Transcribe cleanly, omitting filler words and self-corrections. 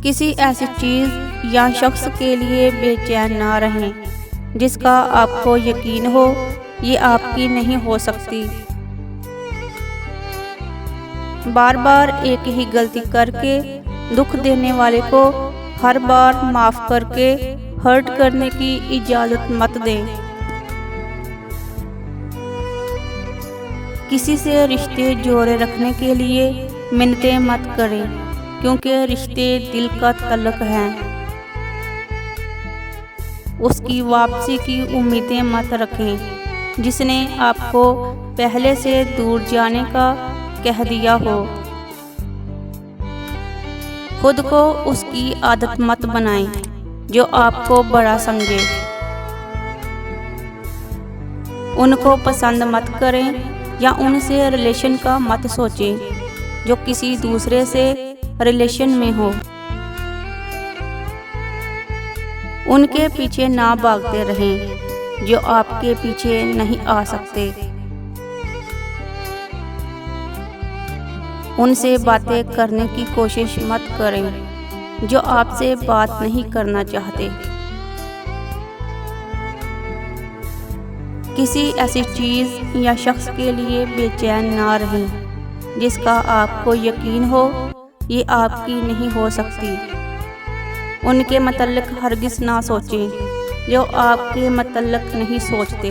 किसी ऐसी चीज़ या शख्स के लिए बेचैन ना रहें जिसका आपको यकीन हो ये आपकी नहीं हो सकती। बार बार एक ही गलती करके दुख देने वाले को हर बार माफ़ करके हर्ट करने की इजाज़त मत दें। किसी से रिश्ते जोड़े रखने के लिए मिन्नतें मत करें क्योंकि रिश्ते दिल का तल्लुक़ हैं। उसकी वापसी की उम्मीदें मत रखें जिसने आपको पहले से दूर जाने का कह दिया हो। खुद को उसकी आदत मत बनाएं जो आपको बड़ा समझे। उनको पसंद मत करें या उनसे रिलेशन का मत सोचें जो किसी दूसरे से रिलेशन में हो। उनके पीछे ना भागते रहें जो आपके पीछे नहीं आ सकते। उनसे बातें करने की कोशिश मत करें जो आपसे बात नहीं करना चाहते। किसी ऐसी चीज़ या शख्स के लिए बेचैन ना रहें जिसका आपको यकीन हो ये आपकी नहीं हो सकती। उनके मतलब हरगिज़ ना सोचें जो आपके मतलब नहीं सोचते।